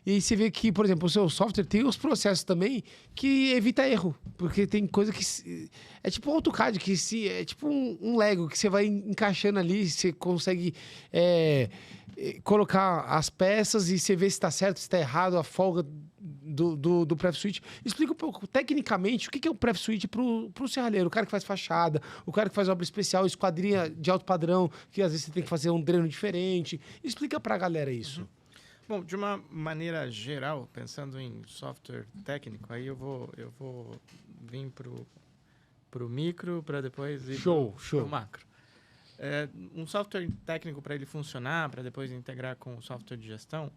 E aí você vê que, por exemplo, o seu software tem os processos também que evita erro. Porque tem coisa que... É tipo um AutoCAD, é tipo um Lego que você vai encaixando ali, você consegue colocar as peças e você vê se está certo, se está errado, a folga do Pref Suite. Explica um pouco, tecnicamente, o que é o Pref Suite pro serralheiro, o cara que faz fachada, o cara que faz obra especial, esquadria de alto padrão, que às vezes você tem que fazer um dreno diferente. Explica pra galera isso. Uhum. Bom, de uma maneira geral, pensando em software técnico, aí eu vou vir pro micro para depois ir pro macro. Um software técnico, para ele funcionar, para depois integrar com o software de gestão,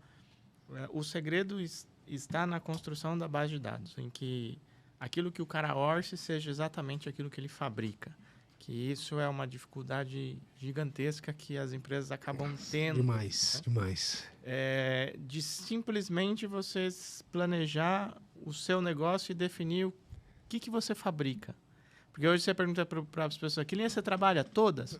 o segredo está na construção da base de dados, em que aquilo que o cara orce seja exatamente aquilo que ele fabrica. Que isso é uma dificuldade gigantesca que as empresas acabam tendo. Demais, né? demais. De simplesmente você planejar o seu negócio e definir o que você fabrica. Porque hoje você pergunta para as pessoas, que linha você trabalha? Todas?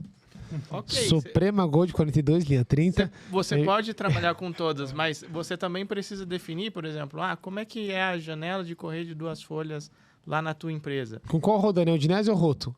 Ok. Suprema Gold 42, linha 30. Você pode trabalhar com todas, mas você também precisa definir, por exemplo, como é que é a janela de correr de 2 folhas lá na tua empresa. Com qual rodando? É o Dinésio ou Roto?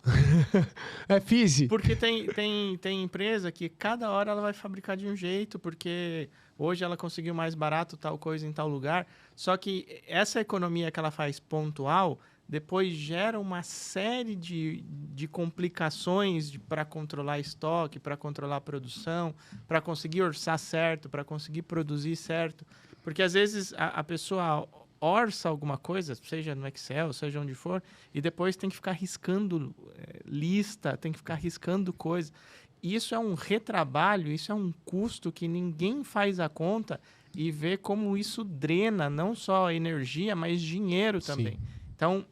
É Fisi. Porque tem empresa que cada hora ela vai fabricar de um jeito, porque hoje ela conseguiu mais barato tal coisa em tal lugar. Só que essa economia que ela faz pontual, depois gera uma série de complicações para controlar estoque, para controlar a produção, para conseguir orçar certo, para conseguir produzir certo. Porque às vezes a pessoa orça alguma coisa, seja no Excel, seja onde for, e depois tem que ficar riscando lista, tem que ficar riscando coisa. Isso é um retrabalho, isso é um custo que ninguém faz a conta e vê como isso drena não só energia, mas dinheiro também. Sim. Então,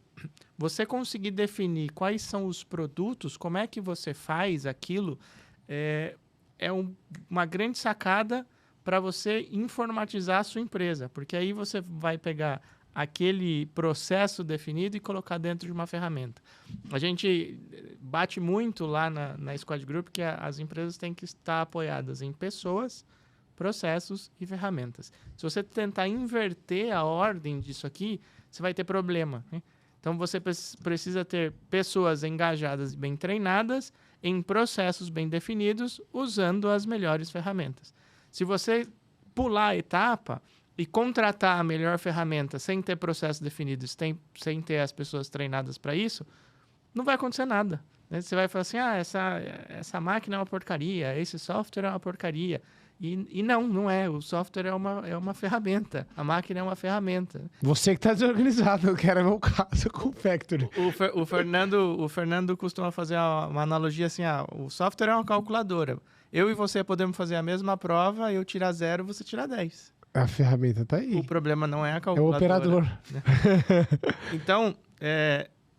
você conseguir definir quais são os produtos, como é que você faz aquilo, uma grande sacada para você informatizar a sua empresa, porque aí você vai pegar aquele processo definido e colocar dentro de uma ferramenta. A gente bate muito lá na Squad Group que as empresas têm que estar apoiadas em pessoas, processos e ferramentas. Se você tentar inverter a ordem disso aqui, você vai ter problema, né? Então, você precisa ter pessoas engajadas e bem treinadas em processos bem definidos, usando as melhores ferramentas. Se você pular a etapa e contratar a melhor ferramenta sem ter processo definido, sem ter as pessoas treinadas para isso, não vai acontecer nada, né? Você vai falar assim, essa máquina é uma porcaria, esse software é uma porcaria. E não é. O software é uma ferramenta. A máquina é uma ferramenta. Você que está desorganizado, que era meu caso com o Factory. O Fernando costuma fazer uma analogia assim, o software é uma calculadora. Eu e você podemos fazer a mesma prova, eu tirar 0, você tirar 10. A ferramenta está aí. O problema não é a calculadora. É o operador. Né? Então,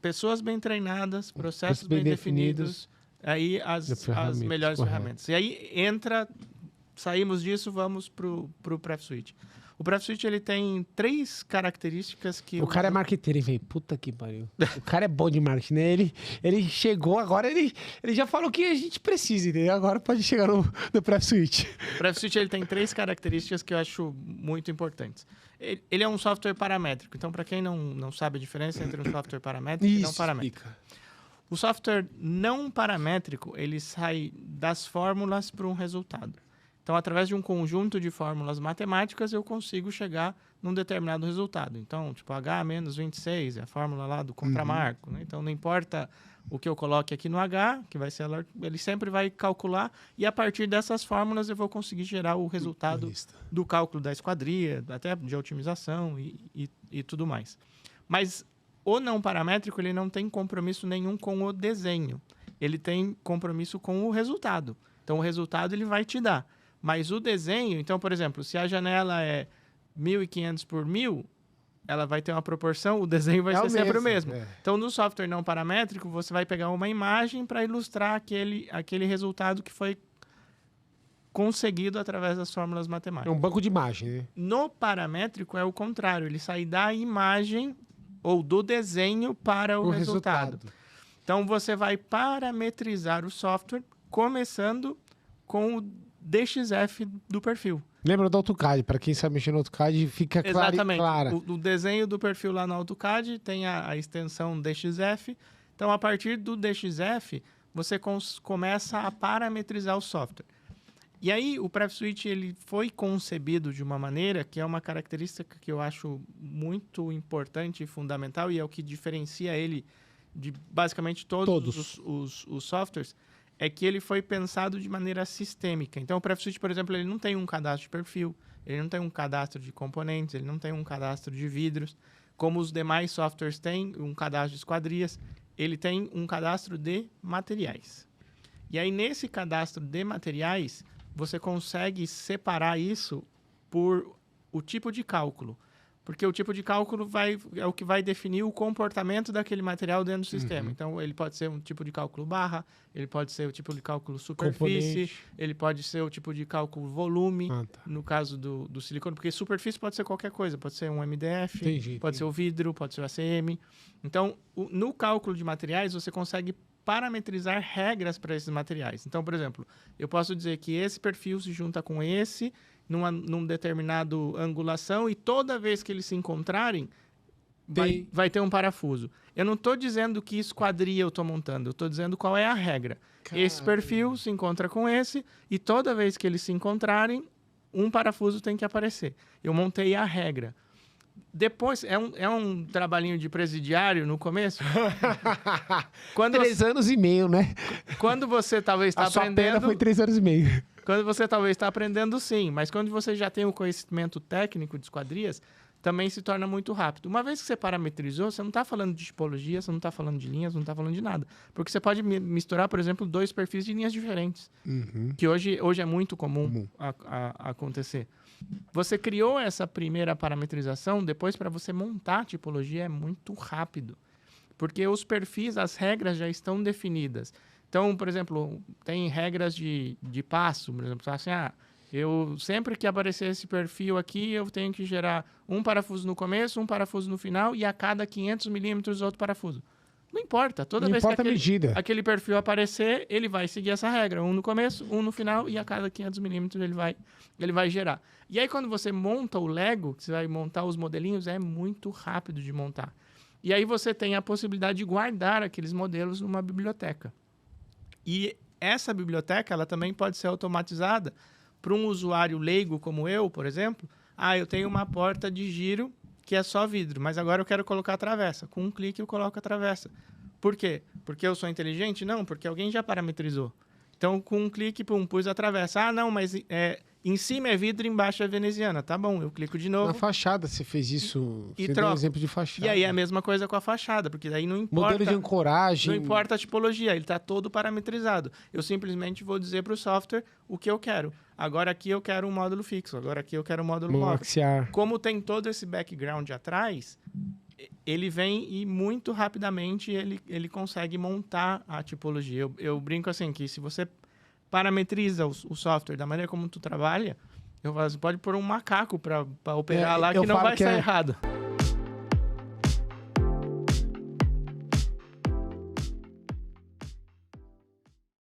pessoas bem treinadas, processos bem definidos, aí as melhores ferramentas. E aí saímos disso, vamos pro Pref Suite. O Pref Suite, ele tem 3 características que... O cara é marqueteiro, hein, velho? Puta que pariu. O cara é bom de marketing, né? Ele chegou, agora ele já falou que a gente precisa, entendeu? Agora pode chegar no Pref Suite. O Pref Suite, ele tem 3 características que eu acho muito importantes. Ele é um software paramétrico. Então, para quem não sabe a diferença entre um software paramétrico e não paramétrico. O software não paramétrico, ele sai das fórmulas para um resultado. Então, através de um conjunto de fórmulas matemáticas, eu consigo chegar num determinado resultado. Então, tipo, H menos 26 é a fórmula lá do contramarco, né? Então, não importa o que eu coloque aqui no H, que vai ser ele sempre vai calcular, e a partir dessas fórmulas eu vou conseguir gerar o resultado do cálculo da esquadria, até de otimização e tudo mais. Mas o não paramétrico, ele não tem compromisso nenhum com o desenho. Ele tem compromisso com o resultado. Então, o resultado ele vai te dar. Mas o desenho, então, por exemplo, se a janela é 1.500 por 1.000, ela vai ter uma proporção, o desenho vai ser sempre o mesmo. Então, no software não paramétrico, você vai pegar uma imagem para ilustrar aquele resultado que foi conseguido através das fórmulas matemáticas. É um banco de imagem, né? No paramétrico é o contrário, ele sai da imagem ou do desenho para o resultado. Então, você vai parametrizar o software começando com o DXF do perfil. Lembra do AutoCAD? Para quem sabe mexer no AutoCAD, fica clara. Exatamente. Clara. O desenho do perfil lá no AutoCAD tem a extensão DXF. Então, a partir do DXF, você começa a parametrizar o software. E aí, o PrefSuite ele foi concebido de uma maneira que é uma característica que eu acho muito importante e fundamental, e é o que diferencia ele de basicamente todos os softwares, é que ele foi pensado de maneira sistêmica. Então, o PrefSuite, por exemplo, ele não tem um cadastro de perfil, ele não tem um cadastro de componentes, ele não tem um cadastro de vidros, como os demais softwares têm, um cadastro de esquadrias, ele tem um cadastro de materiais. E aí, nesse cadastro de materiais, você consegue separar isso por o tipo de cálculo. Porque o tipo de cálculo é o que vai definir o comportamento daquele material dentro do sistema. Então, ele pode ser um tipo de cálculo barra, ele pode ser o tipo de cálculo superfície, ele pode ser o tipo de cálculo volume, no caso do silicone, porque superfície pode ser qualquer coisa, pode ser um MDF, pode ser o vidro, pode ser o ACM. Então, no cálculo de materiais, você consegue parametrizar regras para esses materiais. Então, por exemplo, eu posso dizer que esse perfil se junta com esse num determinado angulação e toda vez que eles se encontrarem, vai ter um parafuso. Eu não estou dizendo que esquadria eu estou montando, eu estou dizendo qual é a regra. Caramba. Esse perfil se encontra com esse e toda vez que eles se encontrarem, um parafuso tem que aparecer. Eu montei a regra. Depois, é um trabalhinho de presidiário no começo. 3 anos e meio, né? Quando você talvez está aprendendo... A sua pena foi 3 anos e meio. Quando você talvez está aprendendo, sim. Mas quando você já tem o conhecimento técnico de esquadrias, também se torna muito rápido. Uma vez que você parametrizou, você não está falando de tipologia, você não está falando de linhas, não está falando de nada. Porque você pode misturar, por exemplo, 2 perfis de linhas diferentes. Que hoje é muito comum acontecer. Você criou essa primeira parametrização, depois para você montar a tipologia é muito rápido. Porque os perfis, as regras já estão definidas. Então, por exemplo, tem regras de passo. Por exemplo, assim, eu sempre que aparecer esse perfil aqui, eu tenho que gerar um parafuso no começo, um parafuso no final e a cada 500 milímetros outro parafuso. Não importa. Toda vez que aquele perfil aparecer, ele vai seguir essa regra. Um no começo, um no final e a cada 500 milímetros ele vai gerar. E aí, quando você monta o Lego, você vai montar os modelinhos, é muito rápido de montar. E aí você tem a possibilidade de guardar aqueles modelos numa biblioteca. E essa biblioteca, ela também pode ser automatizada para um usuário leigo como eu, por exemplo. Eu tenho uma porta de giro que é só vidro, mas agora eu quero colocar a travessa. Com um clique eu coloco a travessa. Por quê? Porque eu sou inteligente? Não, porque alguém já parametrizou. Então, com um clique, pus a travessa. Não, mas em cima é vidro, embaixo é veneziana. Tá bom, eu clico de novo. Na fachada você fez isso, e você deu um exemplo de fachada. E aí é a mesma coisa com a fachada, porque daí não importa... Modelo de ancoragem... Não importa a tipologia, ele está todo parametrizado. Eu simplesmente vou dizer para o software o que eu quero. Agora aqui eu quero um módulo fixo, agora aqui eu quero um módulo axiar. Como tem todo esse background atrás... ele vem e muito rapidamente ele consegue montar a tipologia. Eu brinco assim, que se você parametriza o software da maneira como tu trabalha, você pode pôr um macaco para operar lá que não vai sair errado.